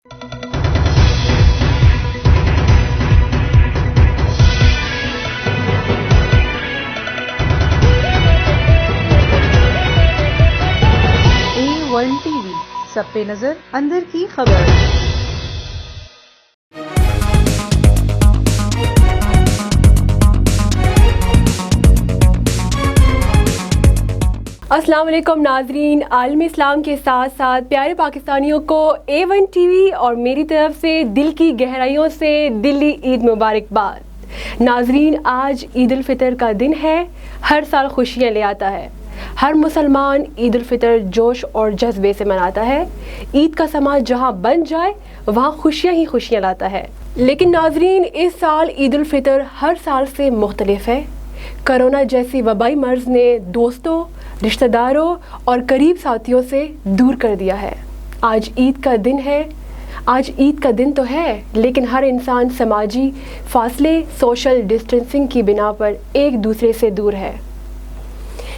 A1 TV سب پہ نظر اندر کی خبر. السلام علیکم ناظرین. عالم اسلام کے ساتھ ساتھ پیارے پاکستانیوں کو A1 ٹی وی اور میری طرف سے دل کی گہرائیوں سے دلی عید مبارکباد. ناظرین, آج عید الفطر کا دن ہے. ہر سال خوشیاں لے آتا ہے. ہر مسلمان عید الفطر جوش اور جذبے سے مناتا ہے. عید کا سماں جہاں بن جائے وہاں خوشیاں ہی خوشیاں لاتا ہے. لیکن ناظرین, اس سال عید الفطر ہر سال سے مختلف ہے. کرونا جیسی وبائی مرض نے دوستوں, رشتہ داروں اور قریب ساتھیوں سے دور کر دیا ہے. آج عید کا دن ہے. آج عید کا دن تو ہے, لیکن ہر انسان سماجی فاصلے, سوشل ڈسٹینسنگ کی بنا پر ایک دوسرے سے دور ہے.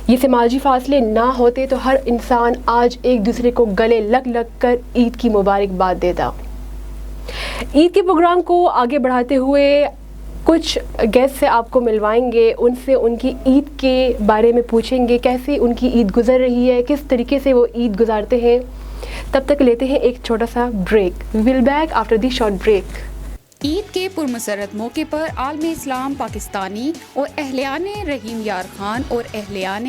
یہ سماجی فاصلے نہ ہوتے تو ہر انسان آج ایک دوسرے کو گلے لگ لگ کر عید کی مبارکباد دیتا. عید کے پروگرام کو آگے بڑھاتے ہوئے کچھ گیسٹ سے آپ کو ملوائیں گے. ان سے ان کی عید کے بارے میں پوچھیں گے کیسے ان کی عید گزر رہی ہے, کس طریقے سے وہ عید گزارتے ہیں. تب تک لیتے ہیں ایک چھوٹا سا break. We will back after the short break. Eid کے پرمسرت موقع پر عالم اسلام پاکستانی اور اہلیان رحیم یار خان اور اہلیان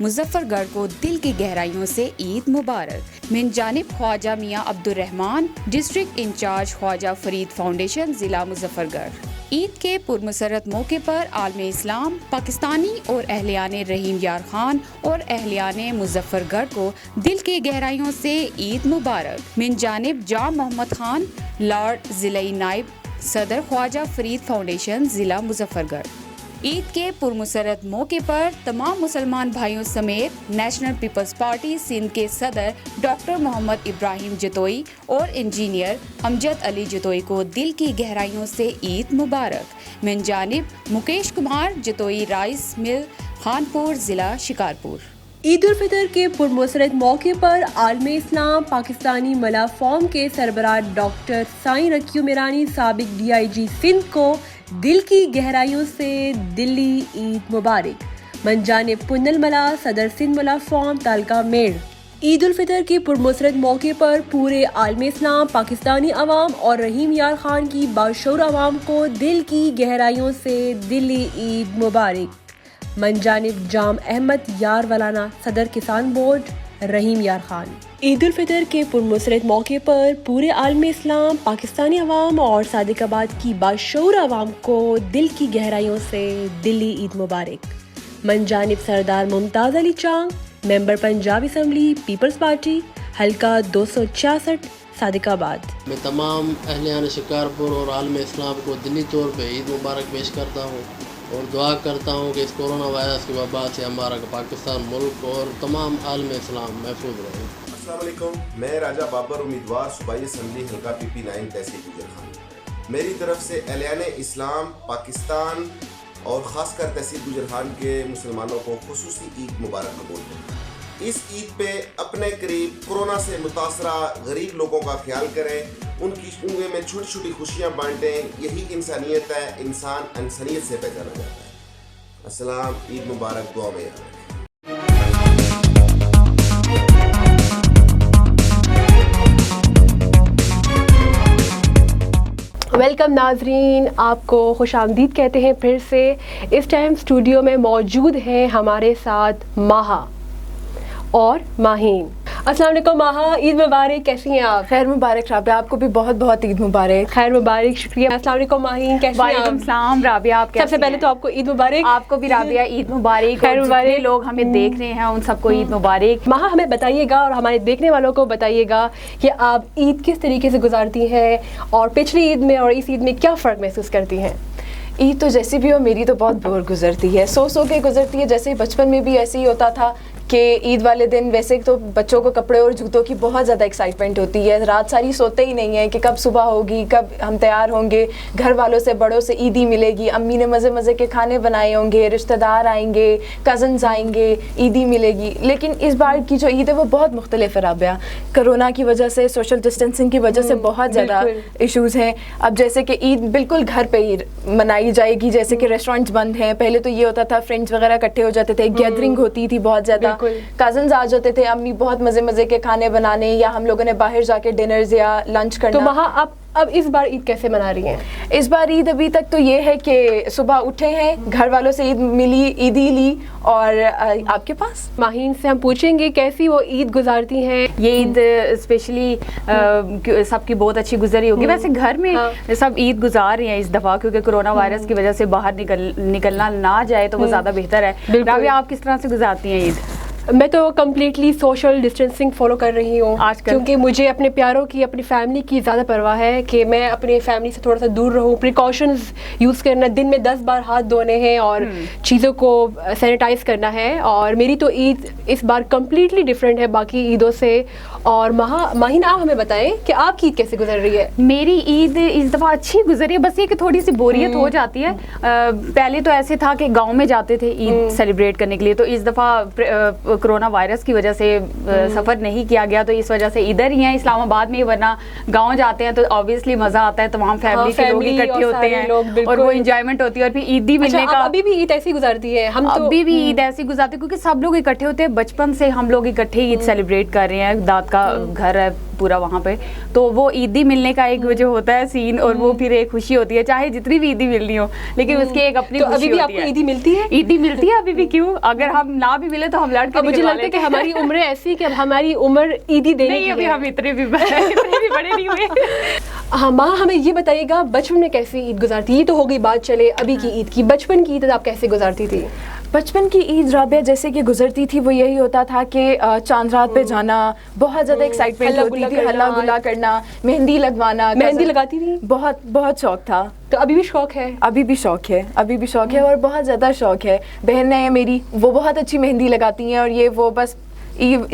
مظفر گڑھ کو دل کی گہرائیوں سے عید مبارک. من جانب خواجہ میاں عبد الرحمان, district incharge Khwaja Farid foundation, ضلع مظفر گڑھ. عید کے پرمسرت موقع پر عالم اسلام پاکستانی اور اہلیان رحیم یار خان اور اہلیان مظفر گڑھ کو دل کی گہرائیوں سے عید مبارک. من جانب جام محمد خان, لارڈ ضلعی نائب صدر خواجہ فرید فاؤنڈیشن, ضلع مظفر گڑھ. عید کے پرمسرت موقع پر تمام مسلمان بھائیوں سمیت نیشنل پیپلز پارٹی سندھ کے صدر ڈاکٹر محمد ابراہیم جتوئی اور انجینئر امجد علی جتوئی کو دل کی گہرائیوں سے عید مبارک. من جانب مکیش کمار جتوئی, رائس مل, خانپور, ضلع شکارپور. عید الفطر کے پرمسرت موقع پر عالم اسلام پاکستانی ملا فورم کے سربراہ ڈاکٹر سائیں رکیو میرانی, سابق DIG سندھ کو دل کی گہرائیوں سے دلی عید مبارک. من جانب پنل ملا, صدر سندھ ملا فورم, تعلقہ میڑ. عید الفطر کے پرمسرت موقع پر پورے عالم اسلام پاکستانی عوام اور رحیم یار خان کی باشعور عوام کو دل کی گہرائیوں سے دلی عید مبارک. من جانب جام احمد یار ولانا, صدر کسان بورڈ, رحیم یار خان. عید الفطر کے پرمسرت موقع پر پورے عالم اسلام پاکستانی عوام اور صادق آباد کی باشعور عوام کو دل کی گہرائیوں سے دلی عید مبارک. من جانب سردار ممتاز علی چانگ, ممبر پنجاب اسمبلی پیپلز پارٹی, حلقہ 266, صادق آباد. میں تمام اہلیان شکارپور اور عالم اسلام کو دلی طور پہ عید مبارک پیش کرتا ہوں اور دعا کرتا ہوں کہ اس کورونا وائرس کی وبا سے ہمارا پاکستان ملک اور تمام عالم اسلام محفوظ رہے. السلام علیکم, میں راجہ بابر, امیدوار صوبائی اسمبلی حلقہ PP9 تحصیل گجر خان. میری طرف سے اہلیان اسلام پاکستان اور خاص کر تحصیل گجر خان کے مسلمانوں کو خصوصی عید مبارک قبول کریں. اس عید پہ اپنے قریب کورونا سے متاثرہ غریب لوگوں کا خیال کریں, ان میں چھوٹی چھوٹی خوشیاں بانٹیں. یہی انسانیت ہے, انسان انسانیت سے پہچانا جاتا ہے. السلام, عید مبارک, دعا میں یاد رکھیں. ویلکم ناظرین, آپ کو خوش آمدید کہتے ہیں پھر سے. اس ٹائم اسٹوڈیو میں موجود ہیں ہمارے ساتھ ماہا اور ماہین. السلام علیکم ماہا, عید مبارک, کیسی ہیں آپ؟ خیر مبارک رابعہ, آپ کو بھی بہت بہت عید مبارک. خیر مبارک, شکریہ. السلام علیکم ماہین, کیسی ہیں آپ؟ وعلیکم السلام رابعہ, آپ سب سے پہلے تو آپ کو عید مبارک. آپ کو بھی رابعہ عید مبارک. خیر مبارک. جتنے لوگ ہمیں دیکھ رہے ہیں ان سب کو عید مبارک. ماہا, ہمیں بتائیے گا اور ہمارے دیکھنے والوں کو بتائیے گا کہ آپ عید کس طریقے سے گزارتی ہیں اور پچھلی عید میں اور اس عید میں کیا فرق محسوس کرتی ہیں؟ عید تو جیسی بھی ہو, میری تو بہت بور گزرتی ہے, سو کے گزرتی ہے. جیسے بچپن میں بھی ایسے ہی ہوتا تھا کہ عید والے دن ویسے تو بچوں کو کپڑے اور جوتوں کی بہت زیادہ ایکسائٹمنٹ ہوتی ہے, رات ساری سوتے ہی نہیں ہیں کہ کب صبح ہوگی, کب ہم تیار ہوں گے, گھر والوں سے بڑوں سے عیدی ملے گی, امی نے مزے مزے کے کھانے بنائے ہوں گے, رشتہ دار آئیں گے, کزنز آئیں گے, عیدی ملے گی. لیکن اس بار کی جو عید ہے وہ بہت مختلف ہے رابعہ. کرونا کی وجہ سے, سوشل ڈسٹینسنگ کی وجہ سے بہت زیادہ ایشوز ہیں. اب جیسے کہ عید بالکل گھر پہ ہی منائی جائے گی, جیسے کہ ریسٹورینٹس بند ہیں. پہلے تو یہ ہوتا تھا فرینڈس وغیرہ اکٹھے ہو جاتے تھے, گیدرنگ ہوتی تھی بہت زیادہ, کزنز آ جاتے تھے, امی بہت مزے مزے کے کھانے بنانے, یا ہم لوگوں نے باہر جا کے ڈنرز یا لنچ کرنا. تو وہاں اب اس بار عید کیسے منا رہی ہیں؟ اس بار عید ابھی تک تو یہ ہے کہ صبح اٹھے ہیں, گھر والوں سے عید ملی, عیدی لی. اور آپ کے پاس ماہین سے ہم پوچھیں گے کیسی وہ عید گزارتی ہیں. یہ عید اسپیشلی سب کی بہت اچھی گزری ہوگی. ویسے گھر میں سب عید گزار رہے ہیں اس دفعہ, کیونکہ کرونا وائرس کی وجہ سے باہر نکلنا نہ جائے تو وہ زیادہ بہتر ہے. رابعہ آپ کس طرح سے گزارتی ہیں عید؟ میں تو کمپلیٹلی سوشل ڈسٹینسنگ فالو کر رہی ہوں آج کل, کیونکہ مجھے اپنے پیاروں کی, اپنی فیملی کی زیادہ پرواہ ہے کہ میں اپنے فیملی سے تھوڑا سا دور رہوں. پریکاشنز یوز کرنا, دن میں 10 بار ہاتھ دھونے ہیں اور چیزوں کو سینیٹائز کرنا ہے. اور میری تو عید اس بار کمپلیٹلی ڈفرینٹ ہے باقی عیدوں سے. اور ماہین آپ ہمیں بتائیں کہ آپ کی عید کیسے گزر رہی ہے؟ میری عید اس دفعہ اچھی گزری ہے, بس یہ کہ تھوڑی سی بوریت ہو جاتی ہے. پہلے تو ایسے تھا کہ گاؤں میں جاتے تھے عید سیلیبریٹ کرنے کے لیے, تو اس دفعہ کرونا وائرس کی وجہ سے سفر نہیں کیا گیا, تو اس وجہ سے ادھر ہی ہیں اسلام آباد میں. ورنہ گاؤں جاتے ہیں تو آبویسلی مزہ آتا ہے, تمام فیملی کے لوگ اکٹھے ہوتے ہیں اور وہ انجوائمنٹ ہوتی ہے. اور پھر عیدی ملنے کا. ابھی بھی عید ایسی گزارتی ہے؟ ہم ابھی بھی عید ایسی گزارتے ہیں کیونکہ سب لوگ اکٹھے ہوتے ہیں. بچپن سے ہم لوگ اکٹھے عید سیلیبریٹ کر رہے ہیں, داد کا گھر ہے پورا وہاں پہ, تو وہ عیدی ملنے کا ایک جو ہوتا ہے سین, اور وہ پھر ایک خوشی ہوتی ہے, چاہے جتنی بھی عیدی ملنی ہو, لیکن اس کی ایک اپنی خوشی ہوتی ہے. ابھی بھی آپ کو عیدی ملتی ہے؟ عیدی ملتی ہے ابھی بھی. کیوں, اگر ہم نہ بھی ملے تو ہم لڑ کے مجھے لگتا ہے کہ ہماری عمریں ایسی کہ اب ہماری عمر عیدی دینے کی ہے. ابھی ہم اتنے بھی بڑے نہیں ہوئے. ہاں ماں, ہمیں یہ بتائیے گا بچپن میں کیسی عید گزارتی؟ یہ تو ہو گئی بات چلے ابھی کی عید کی, بچپن کی عید آپ کیسے گزارتی تھی؟ بچپن کی عید رابعہ جیسے کہ گزرتی تھی وہ یہی ہوتا تھا کہ چاند رات پہ جانا, بہت زیادہ ایکسائٹمنٹ ہوتی تھی, ہلا گلا کرنا, مہندی لگوانا. مہندی لگاتی تھی؟ بہت بہت شوق تھا. تو ابھی بھی شوق ہے؟ ابھی بھی شوق ہے, ابھی بھی شوق ہے, اور بہت زیادہ شوق ہے. بہنیں ہیں میری, وہ بہت اچھی مہندی لگاتی ہیں, اور یہ وہ بس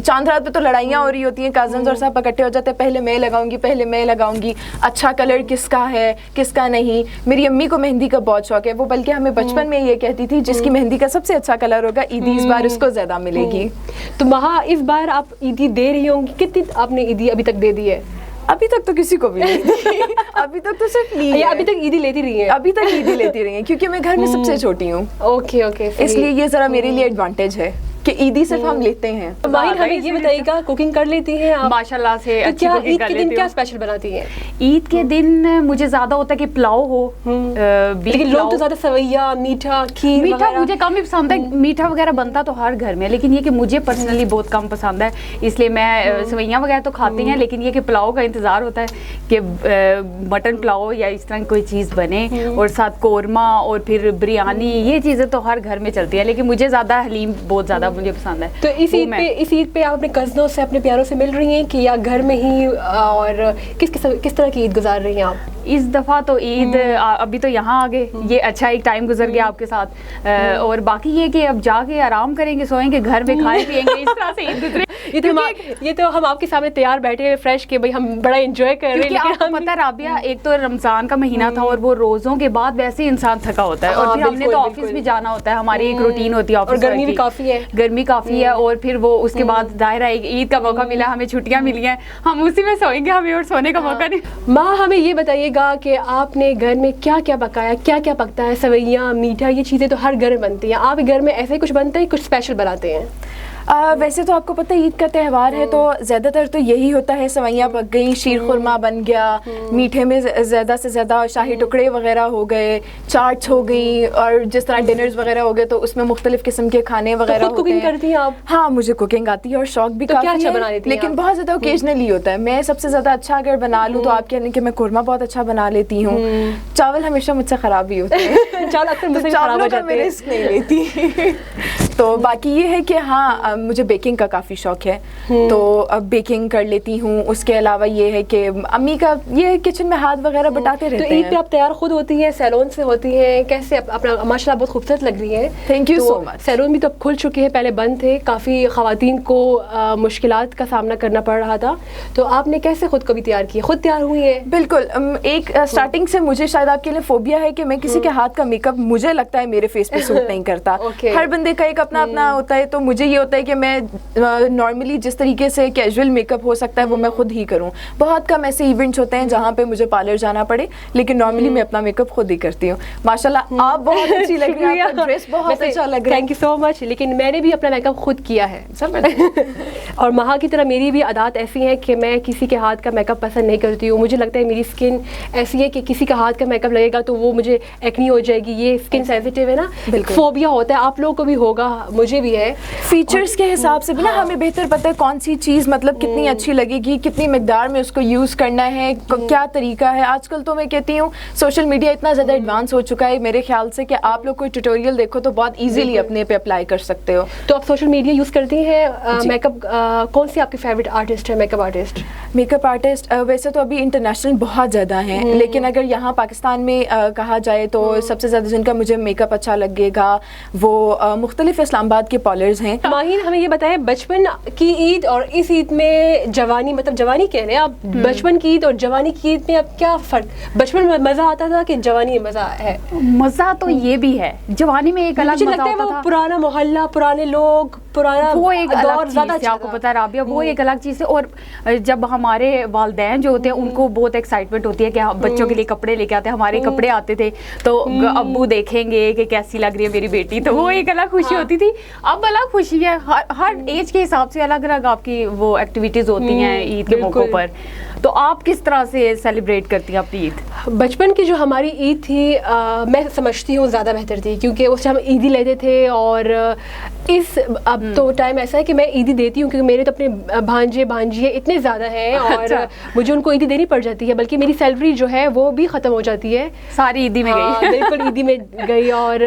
چاند رات پہ تو لڑائیاں ہو رہی ہوتی ہیں, کزنز اور سب اکٹھے ہو جاتے ہیں, پہلے میں لگاؤں گی, پہلے میں لگاؤں گی, اچھا کلر کس کا ہے کس کا نہیں. میری امی کو مہندی کا بہت شوق ہے, وہ بلکہ ہمیں بچپن میں یہ کہتی تھی جس کی مہندی کا سب سے اچھا کلر ہوگا عیدی اس بار اس کو زیادہ ملے گی. تو مہا, اس بار آپ عیدی دے رہی ہوں گی, کتنی آپ نے عیدی ابھی تک دے دی ہے؟ ابھی تک تو کسی کو بھی نہیں دی, ابھی تک تو صرف لی ہے. ابھی تک عیدی لیتی رہی ہیں؟ ابھی تک عیدی لیتی رہی ہیں, کیونکہ میں گھر میں سب سے چھوٹی ہوں. اوکے اوکے, اس لیے یہ ذرا میرے لیے ایڈوانٹیج ہے کہ عیدی صرف ہم لیتے ہیں. ماہین ہمیں یہ بتائیے گا, کوکنگ کر لیتی ہیں آپ؟ ماشاءاللہ سے اچھی کوکنگ کر لیتی ہوں. کیا اسپیشل بناتی ہیں عید کے دن؟ مجھے زیادہ ہوتا ہے کہ پلاؤ ہو, لیکن لوگ تو زیادہ سویا, میٹھا, کھیر, میٹھا مجھے کم ہی پسند ہے. میٹھا وغیرہ بنتا تو ہر گھر میں, لیکن یہ کہ مجھے پرسنلی بہت کم پسند ہے, اس لیے میں سویاں وغیرہ تو کھاتی ہیں, لیکن یہ کہ پلاؤ کا انتظار ہوتا ہے کہ مٹن پلاؤ یا اس طرح کوئی چیز بنے, اور ساتھ قورمہ اور پھر بریانی, یہ چیزیں تو ہر گھر میں چلتی ہیں, لیکن مجھے زیادہ حلیم بہت زیادہ مجھے پسند ہے. تو اس عید پہ آپ اپنے کزنوں سے, اپنے پیاروں سے مل رہی ہیں کہ یا گھر میں ہی, اور کس طرح کی عید گزار رہی ہیں آپ؟ اس دفعہ تو عید ابھی تو یہاں آگے, یہ اچھا ایک ٹائم گزر گیا آپ کے ساتھ, اور باقی یہ کہ اب جا کے آرام کریں گے, سوئیں گے, گھر میں کھائیں پیئیں گے, اس طرح سے عید گزرے. یہ تو ہم آپ کے سامنے تیار بیٹھے ہیں فریش کہ بھائی ہم بڑا انجوائے کر رہے ہیں. کیونکہ آپ کو پتہ رابعہ, ایک تو رمضان کا مہینہ تھا, اور وہ روزوں کے بعد ویسے انسان تھکا ہوتا ہے, اور پھر ہم نے تو آفس بھی جانا ہوتا ہے, ہماری ایک روٹین ہوتی ہے آفس, اور گرمی بھی کافی ہے, گرمی کافی ہے, اور پھر وہ اس کے بعد ظاہر ہے عید کا موقع ملا, ہمیں چھٹیاں ملی ہیں, ہم اسی میں سوئیں گے, ہمیں اور سونے کا موقع نہیں. ماں ہمیں یہ بتائیے گا کہ آپ نے گھر میں کیا کیا پکایا, کیا کیا پکتا ہے؟ سویاں, میٹھا, یہ چیزیں تو ہر گھر میں بنتی ہیں, آپ کے گھر میں ایسے ہی کچھ بنتا ہے, کچھ اسپیشل بناتے ہیں؟ ویسے تو آپ کو پتہ عید کا تہوار ہے تو زیادہ تر تو یہی ہوتا ہے, سویاں پک گئیں, شیر خورما بن گیا, میٹھے میں زیادہ سے زیادہ شاہی ٹکڑے وغیرہ ہو گئے, چاٹس ہو گئی, اور جس طرح ڈنرز وغیرہ ہو گئے تو اس میں مختلف قسم کے کھانے وغیرہ ہوتے ہیں. کوکنگ کرتی ہیں آپ؟ ہاں مجھے کوکنگ آتی ہے, اور شوق بھی کافی ہے, لیکن بہت زیادہ اوکیجنلی ہوتا ہے. میں سب سے زیادہ اچھا اگر بنا لوں تو آپ کہنے کہ میں قورمہ بہت اچھا بنا لیتی ہوں. چاول ہمیشہ مجھ سے خراب ہی ہوتے ہیں, چاول اکثر مجھ سے خراب ہو جاتے ہیں, میں رسک نہیں لیتی. تو باقی یہ ہے کہ ہاں مجھے بیکنگ کا کافی شوق ہے، تو اب بیکنگ کر لیتی ہوں. اس کے علاوہ یہ ہے کہ امی کا یہ کچن میں ہاتھ وغیرہ بٹاتے رہتے ہیں. تو عید پہ آپ تیار خود ہوتی ہیں، سیلون سے ہوتی ہیں، کیسے؟ اپنا ماشاء اللہ بہت خوبصورت لگ رہی ہیں. تھینک یو سو مچ. سیلون بھی تو اب کھل چکے ہیں، پہلے بند تھے، کافی خواتین کو مشکلات کا سامنا کرنا پڑ رہا تھا. تو آپ نے کیسے خود کو بھی تیار کیا؟ خود تیار ہوئی ہیں؟ بالکل. ایک اسٹارٹنگ سے مجھے شاید آپ کے لیے فوبیا ہے کہ میں کسی کے ہاتھ کا میک اپ مجھے لگتا ہے میرے فیس پہ سوٹ نہیں کرتا. ہر بندے کا ایک اپنا اپنا ہوتا ہے. تو مجھے یہ ہوتا ہے کہ میں نارملی جس طریقے سے کیجول میک اپ ہو سکتا ہے وہ میں خود ہی کروں. بہت کم ایسے ایونٹس ہوتے ہیں جہاں پہ مجھے پارلر جانا پڑے، لیکن نارملی میں اپنا میک اپ خود ہی کرتی ہوں. ماشاءاللہ آپ بہت اچھی لگ رہی ہیں، آپ کا ڈریس بہت اچھا لگ رہا ہے. تھینک یو سو مچ. لیکن میں نے بھی اپنا میک اپ خود کیا ہے اور مہا کی طرح میری بھی عادات ایسی ہیں کہ میں کسی کے ہاتھ کا میک اپ پسند نہیں کرتی ہوں. مجھے لگتا ہے میری اسکن ایسی ہے کہ کسی کا ہاتھ کا میک اپ لگے گا تو وہ مجھے ایکنی ہو جائے گی. یہ اسکن سینسیٹیو ہے نا، فوبیا ہوتا ہے. آپ لوگوں کو بھی ہوگا، مجھے بھی ہے. فیچرز کے حساب سے بھی نا ہمیں بہتر پتہ ہے کون سی چیز مطلب کتنی اچھی لگے گی، کتنی مقدار میں اس کو یوز کرنا ہے، کیا طریقہ ہے. آج کل تو میں کہتی ہوں سوشل میڈیا اتنا زیادہ ایڈوانس ہو چکا ہے میرے خیال سے کہ آپ لوگ کوئی ٹیوٹوریل دیکھو تو بہت ایزیلی اپنے پہ اپلائی کر سکتے ہو. تو آپ سوشل میڈیا یوز کرتی ہیں؟ میک اپ کون سی آپ کی فیوریٹ آرٹسٹ ہے، make up artist? Make up artist ویسے تو ابھی انٹرنیشنل بہت زیادہ ہیں، لیکن اگر یہاں پاکستان میں کہا جائے تو سب سے زیادہ جن کا مجھے میک اپ اچھا لگے گا وہ مختلف اسلام آباد کے پارلرز ہیں. ماہین ہمیں یہ بتائیں، بچپن کی عید اور اس عید میں جوانی، مطلب جوانی کہہ رہے ہیں آپ، بچپن کی عید اور جوانی کی عید میں اب کیا فرق؟ بچپن میں مزہ آتا تھا کہ جوانی میں مزہ ہے؟ مزہ تو یہ بھی ہے، جوانی میں ایک الگ مزہ ہوتا تھا. پرانا محلہ، پرانے لوگ، پرانا وہ ایک دور زیادہ چیز ہے. آپ کو پتا ہے رابعہ، وہ ایک الگ چیز ہے. اور جب ہمارے والدین جو ہوتے ہیں ان کو بہت ایکسائٹمنٹ ہوتی ہے کہ بچوں کے لیے کپڑے لے کے آتے ہیں. ہمارے کپڑے آتے تھے تو ابو دیکھیں گے کہ کیسی لگ رہی ہے میری بیٹی، تو وہ ایک الگ خوشی ہوتی تھی. اب الگ خوشی ہے، ہر ایج کے حساب سے الگ الگ آپ کی وہ ایکٹیویٹیز ہوتی ہیں عید کے موقع پر. تو آپ کس طرح سے سیلیبریٹ کرتی ہیں اپنی عید؟ بچپن کی جو ہماری عید تھی میں سمجھتی ہوں زیادہ بہتر تھی، کیونکہ اس ٹائم عیدی لیتے تھے. اور اب تو ٹائم ایسا ہے کہ میں عیدی دیتی ہوں کیونکہ میرے تو اپنے بھانجے بھانجیے اتنے زیادہ ہیں اور مجھے ان کو عیدی دینی پڑ جاتی ہے. بلکہ میری سیلری جو ہے وہ بھی ختم ہو جاتی ہے، ساری عیدی میں گئی. بالکل عیدی میں گئی. اور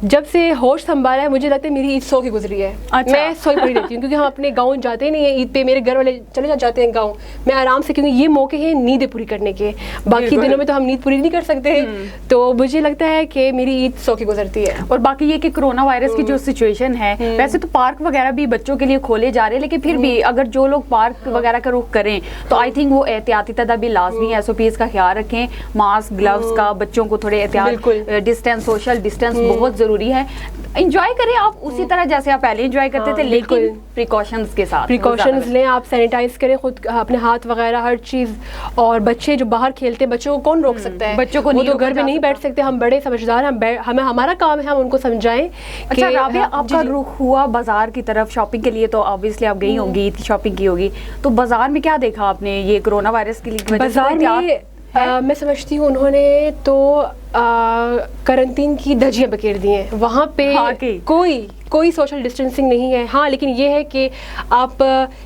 جب سے ہوش سنبھالا ہے مجھے لگتا ہے میری عید سو کی گزری ہے. میں سوئی پڑی رہتی ہوں کیونکہ ہم اپنے گاؤں جاتے نہیں ہیں عید پہ. میرے گھر والے چلے جاتے ہیں گاؤں، میں آرام سے، کیونکہ یہ موقع ہے نیند پوری کرنے کے. باقی دنوں میں تو ہم نیند پوری نہیں کر سکتے. تو مجھے لگتا ہے کہ میری عید سو کی گزرتی ہے. اور باقی یہ کہ کرونا وائرس کی جو سچویشن ہے، ویسے تو پارک وغیرہ بھی بچوں کے لیے کھولے جا رہے ہیں، لیکن پھر بھی اگر جو لوگ پارک وغیرہ کا رخ کریں تو آئی تھنک وہ احتیاطی تدابیر لازمی ہے. SOPs کا خیال رکھیں، ماسک، گلوز کا، بچوں کو تھوڑے احتیاط، ڈسٹینس، سوشل ڈسٹینس بہت ضروری ہے. انجوائے کریں آپ اسی طرح جیسے آپ پہلے انجوائے کرتے تھے، لیکن پریکاشنز کے ساتھ. پریکاشنز لیں آپ، سینیٹائز کریں خود اپنے ہاتھ وغیرہ ہر چیز. اور بچے جو باہر کھیلتے ہیں بچوں کو کون روک سکتا ہے؟ بچوں کو وہ تو گھر میں نہیں بیٹھ سکتے. ہم بڑے سمجھدار ہیں، ہمیں ہمارا کام ہے ہم ان کو سمجھائیں. اچھا رابعہ، آپ کا رخ ہوا بازار کی طرف شاپنگ کے لیے، تو آبویسلی آپ گئی ہوں گی، عید کی شاپنگ کی ہوگی، تو بازار میں کیا دیکھا آپ نے یہ کرونا وائرس کے لیے؟ بازار میں میں سمجھتی ہوں انہوں نے تو کرنٹین کی دھجیاں بکیر دی ہیں. وہاں پہ کوئی سوشل ڈسٹینسنگ نہیں ہے. ہاں لیکن یہ ہے کہ آپ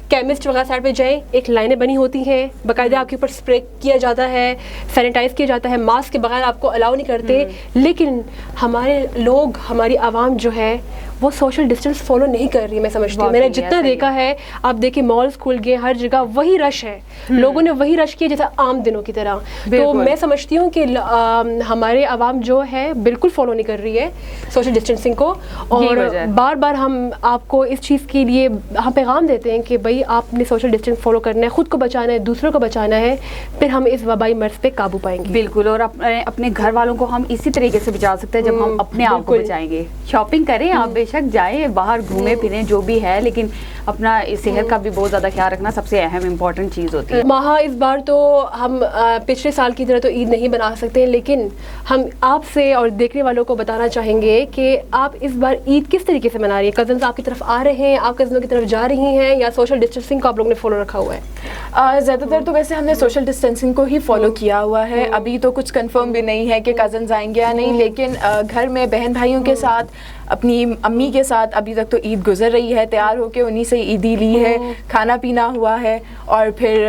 کیمسٹ وغیرہ سائڈ پہ جائیں، ایک لائنیں بنی ہوتی ہیں، باقاعدہ آپ کے اوپر اسپرے کیا جاتا ہے، سینیٹائز کیا جاتا ہے، ماسک کے بغیر آپ کو الاؤ نہیں کرتے. لیکن ہمارے لوگ، ہماری عوام جو ہے وہ سوشل ڈسٹینس فالو نہیں کر رہی. میں سمجھتی ہوں، میں نے جتنا دیکھا ہے، آپ دیکھیں مالز کھل گئے، ہر جگہ وہی رش ہے، لوگوں نے وہی رش کیا جیسا عام دنوں کی طرح. تو میں سمجھتی ہوں کہ ہمارے عوام جو ہے بالکل فالو نہیں کر رہی ہے سوشل ڈسٹینسنگ کو. اور بار بار ہم آپ کو اس چیز کے لیے ہم پیغام دیتے ہیں کہ بھائی آپ نے سوشل ڈسٹینس فالو کرنا ہے، خود کو بچانا ہے، دوسروں کو بچانا ہے، پھر ہم اس وبائی مرض پہ قابو پائیں گے. بالکل. اور اپنے گھر والوں کو ہم اسی طریقے سے بچا سکتے ہیں جب ہم اپنے آپ کو بچائیں گے. شاپنگ کریں آپ، بے شک جائیں باہر گھومیں پھریں جو بھی ہے، لیکن اپنا صحت کا بھی بہت زیادہ خیال رکھنا سب سے اہم امپورٹنٹ چیز ہوتی ہے. ماہا اس بار تو ہم پچھلے سال کی طرح تو عید نہیں بنا سکتے، لیکن ہم آپ سے اور دیکھنے والوں کو بتانا چاہیں گے کہ آپ اس بار عید کس طریقے سے منا رہی ہیں. کزنز آپ کی طرف آ رہے ہیں، آپ کزنوں کی طرف جا رہی ہیں، یا سوشل ڈسٹینسنگ کو آپ لوگوں نے فالو رکھا ہوا ہے؟ زیادہ تر تو ویسے ہم نے سوشل ڈسٹینسنگ کو ہی فالو کیا ہوا ہے. ابھی تو کچھ کنفرم بھی نہیں ہے کہ کزنز آئیں گے یا نہیں، لیکن گھر میں بہن بھائیوں کے ساتھ، اپنی امی کے ساتھ ابھی تک تو عید گزر رہی ہے. تیار ہو کے انہی سے عیدی لی ہے، کھانا پینا ہوا ہے، اور پھر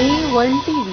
A1 TV,